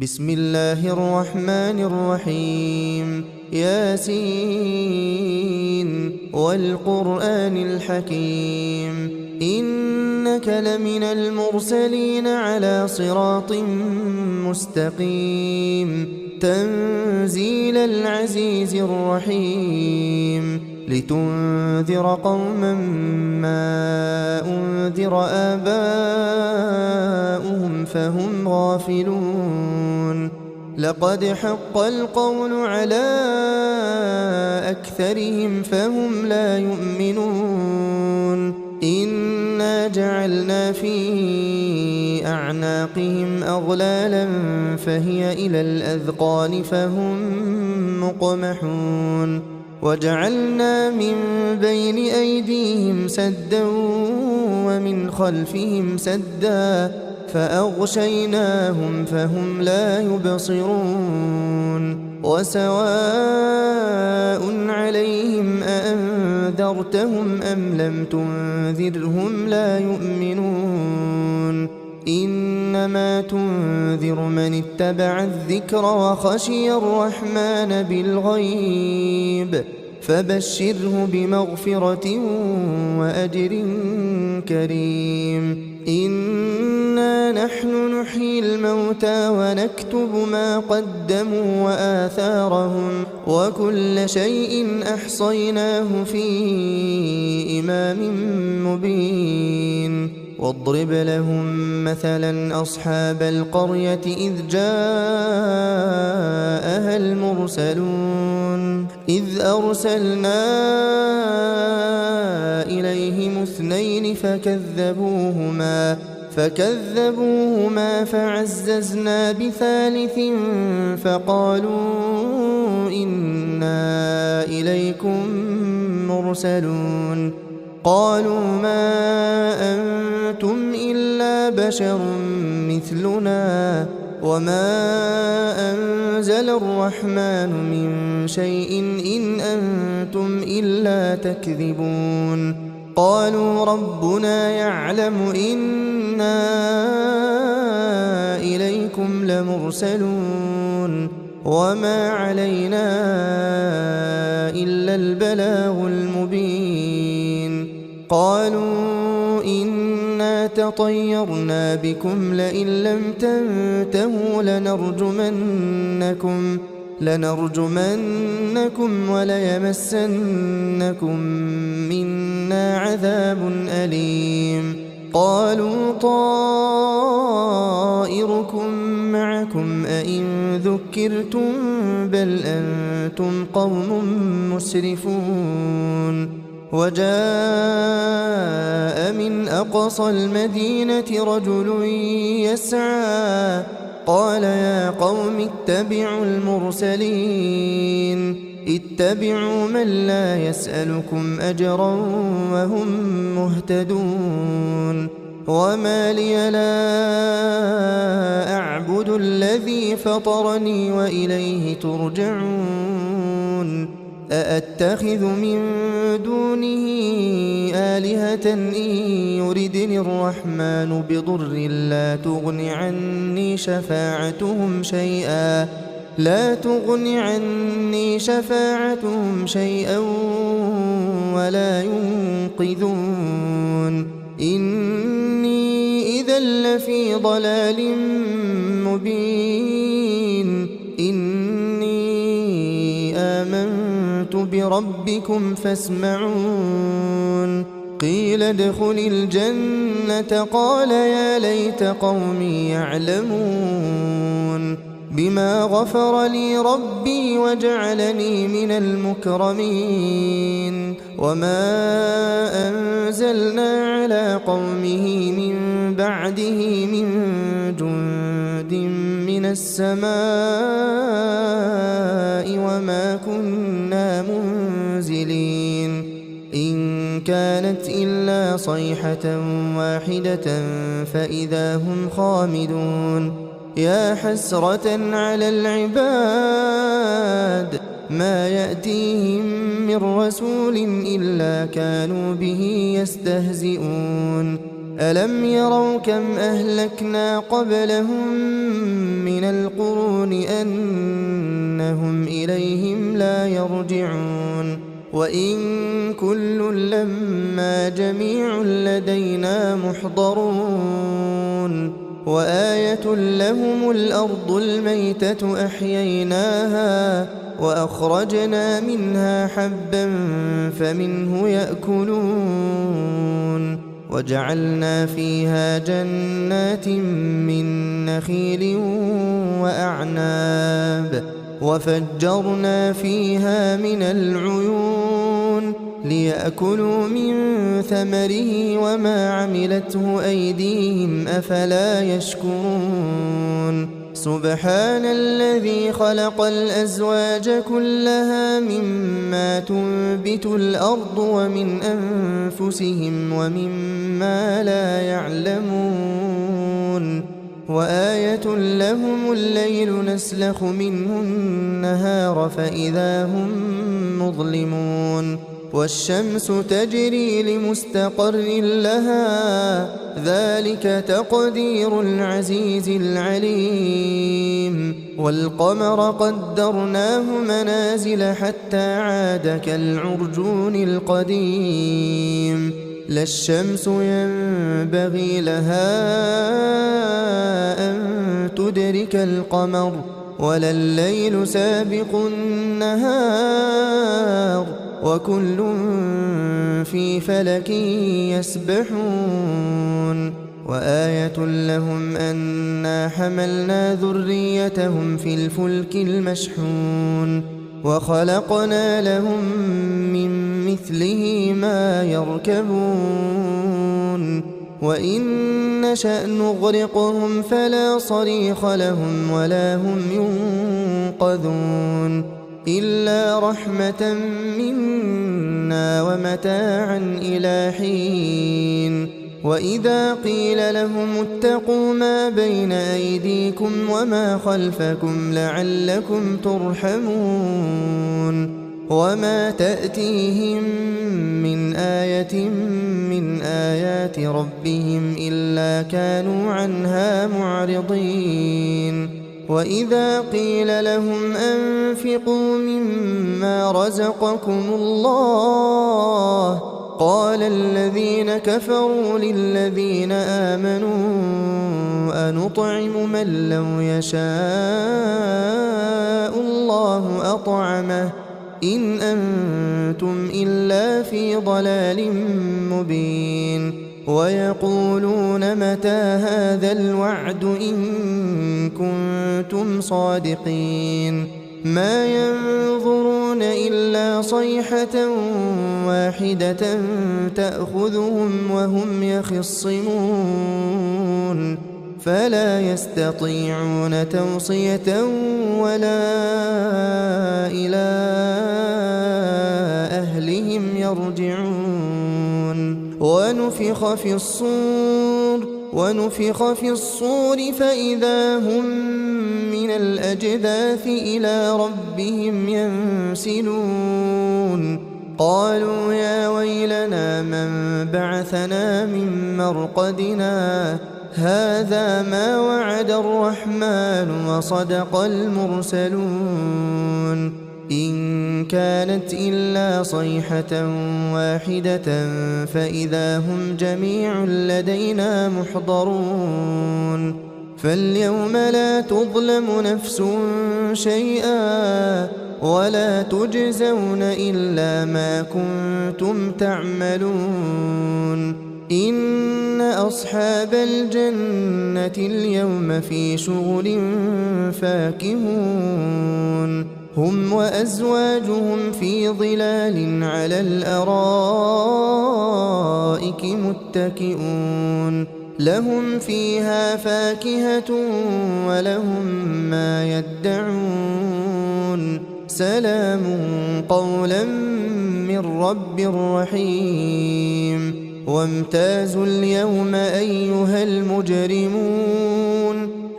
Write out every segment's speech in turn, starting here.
بسم الله الرحمن الرحيم ياسين والقرآن الحكيم إنك لمن المرسلين على صراط مستقيم تنزيل العزيز الرحيم لتنذر قوما ما أنذر آباؤهم فهم غافلون لقد حق القول على أكثرهم فهم لا يؤمنون إنا جعلنا في أعناقهم أغلالا فهي إلى الأذقان فهم مقمحون وجعلنا من بين أيديهم سدا ومن خلفهم سدا فأغشيناهم فهم لا يبصرون وسواء عليهم أأنذرتهم أم لم تنذرهم لا يؤمنون إنما تنذر من اتبع الذكر وخشي الرحمن بالغيب فبشره بمغفرة وأجر كريم إنا نحن نحيي الموتى ونكتب ما قدموا وآثارهم وكل شيء أحصيناه في إمام مبين واضرب لهم مثلا أصحاب القرية إذ جاءها المرسلون إذ أرسلنا إليهم اثنين فكذبوهما فعززنا بثالث فقالوا إنا إليكم مرسلون قالوا ما أنتم إلا بشر مثلنا وما أنزل الرحمن من شيء إن أنتم إلا تكذبون قالوا ربنا يعلم إنا إليكم لمرسلون وما علينا إلا البلاغ المبين قالوا إنا تطيرنا بكم لئن لم تنتهوا لنرجمنكم وليمسنكم منا عذاب أليم قالوا طائركم معكم أئن ذكرتم بل أنتم قوم مسرفون وجاء من أقصى المدينة رجل يسعى قال يا قوم اتبعوا المرسلين اتبعوا من لا يسألكم أجرا وهم مهتدون وما لي لا أعبد الذي فطرني وإليه ترجعون أأتخذ من دونه آلهة إن يردني الرحمن بضر لا تغن عني شفاعتهم شيئا ولا ينقذون إني إذا لفي ضلال مبين إني آمنت بربكم فاسمعون قيل ادخل الجنة قال يا ليت قومي يعلمون بما غفر لي ربي وجعلني من المكرمين وما أنزلنا على قومه من بعده من جند من السماء وما كنا منزلين إن كانت إلا صيحة واحدة فإذا هم خامدون يا حسرة على العباد ما يأتيهم من رسول إلا كانوا به يستهزئون ألم يروا كم أهلكنا قبلهم من القرون أنهم إليهم لا يرجعون وإن كل لما جميع لدينا محضرون وآية لهم الأرض الميتة أحييناها وأخرجنا منها حبا فمنه يأكلون وجعلنا فيها جنات من نخيل وأعناب وفجرنا فيها من العيون ليأكلوا من ثمره وما عملته أيديهم أفلا يشكرون سبحان الذي خلق الأزواج كلها مما تنبت الأرض ومن أنفسهم ومما لا يعلمون وآية لهم الليل نسلخ منه النهار فإذا هم مظلمون والشمس تجري لمستقر لها ذلك تقدير العزيز العليم والقمر قدرناه منازل حتى عاد كالعرجون القديم لا الشمس ينبغي لها أن تدرك القمر ولا الليل سابق النهار وكل في فلك يسبحون وآية لهم أنا حملنا ذريتهم في الفلك المشحون وخلقنا لهم من مثله ما يركبون وإن نشأ نغرقهم فلا صريخ لهم ولا هم ينقذون إلا رحمة منا ومتاعا إلى حين وإذا قيل لهم اتقوا ما بين أيديكم وما خلفكم لعلكم ترحمون وما تأتيهم من آية من آيات ربهم إلا كانوا عنها معرضين وإذا قيل لهم أنفقوا مما رزقكم الله قال الذين كفروا للذين آمنوا أنطعم من لو يشاء الله أطعمه إن أنتم إلا في ضلال مبين ويقولون متى هذا الوعد إن كنتم صادقين ما ينظرون إلا صيحة واحدة تأخذهم وهم يخصمون فلا يستطيعون توصية ولا إلى أهلهم يرجعون ونفخ في الصور فإذا هم من الأجداث إلى ربهم ينسلون قالوا يا ويلنا من بعثنا من مرقدنا هذا ما وعد الرحمن وصدق المرسلون إن كانت إلا صيحة واحدة فإذا هم جميع لدينا محضرون فاليوم لا تظلم نفس شيئا ولا تجزون إلا ما كنتم تعملون إن أصحاب الجنة اليوم في شغل فاكهون هم وأزواجهم في ظلال على الأرائك متكئون لهم فيها فاكهة ولهم ما يدعون سلام قولا من رب رحيم وامتازوا اليوم أيها المجرمون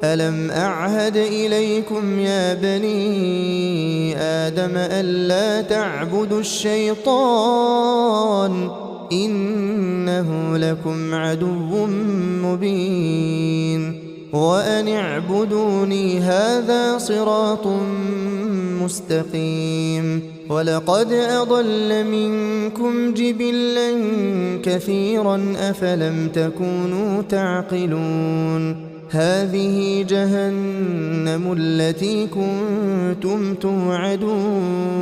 ألم أعهد إليكم يا بني آدم ألا تعبدوا الشيطان إنه لكم عدو مبين وأن اعبدوني هذا صراط مستقيم ولقد أضل منكم جبلا كثيرا أفلم تكونوا تعقلون هذه جهنم التي كنتم توعدون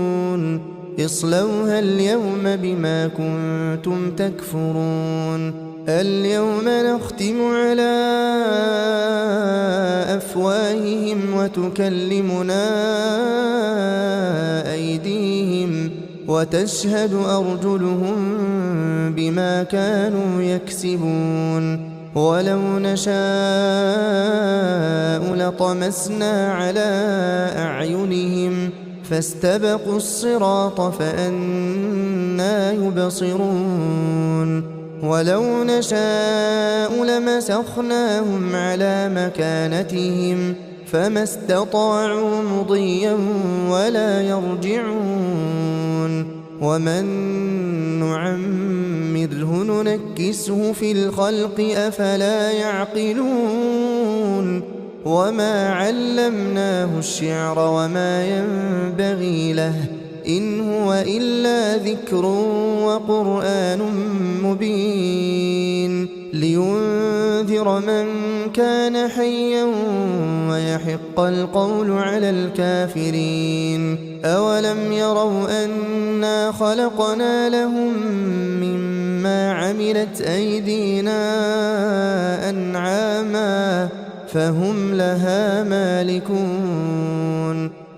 اصلوها اليوم بما كنتم تكفرون اليوم نختم على أفواههم وتكلمنا أيديهم وتشهد أرجلهم بما كانوا يكسبون ولو نشاء لطمسنا على أعينهم فاستبقوا الصراط فأنى يبصرون ولو نشاء لمسخناهم على مكانتهم فما استطاعوا مضيا ولا يرجعون ومن نعمره ننكسه في الخلق أفلا يعقلون وما علمناه الشعر وما ينبغي له إن هو إلا ذكر وقرآن مبين لينذر من كان حيا ويحق القول على الكافرين أولم يروا أنا خلقنا لهم مما عملت أيدينا أنعاما فهم لها مالكون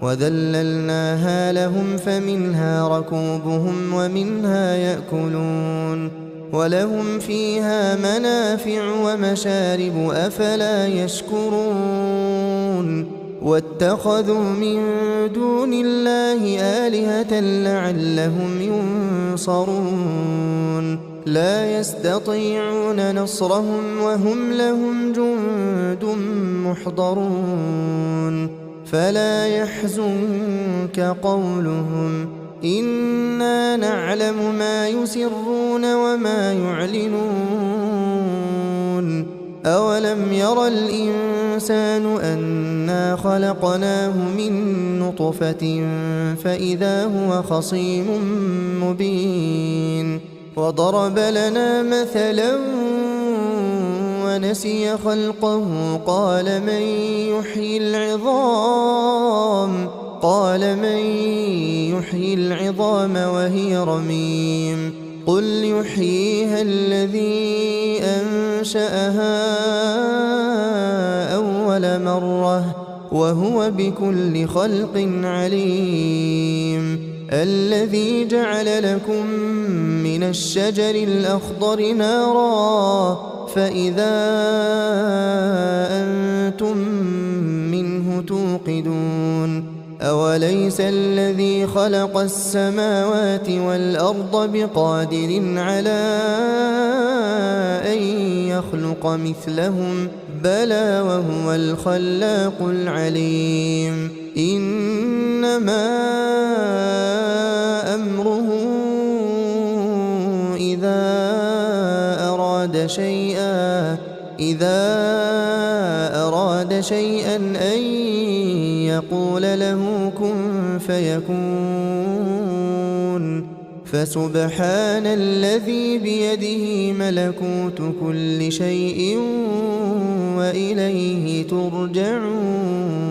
وذللناها لهم فمنها ركوبهم ومنها يأكلون ولهم فيها منافع ومشارب أفلا يشكرون واتخذوا من دون الله آلهة لعلهم ينصرون لا يستطيعون نصرهم وهم لهم جند محضرون فلا يحزنك قولهم إنا نعلم ما يسرون وما يعلنون أولم ير الإنسان أنا خلقناه من نطفة فإذا هو خصيم مبين وضرب لنا مثلا ونسي خلقه قال من يحيي العظام وهي رميم قل يحييها الذي أنشأها أول مرة وهو بكل خلق عليم الذي جعل لكم من الشجر الأخضر نارا فإذا أنتم منه توقدون أوليس الذي خلق السماوات والأرض بقادر على أن يخلق مثلهم بلى وهو الخلاق العليم إنما أمره إذا أراد شيئا أن يقول له كن فيكون فسبحان الذي بيده ملكوت كل شيء وإليه ترجعون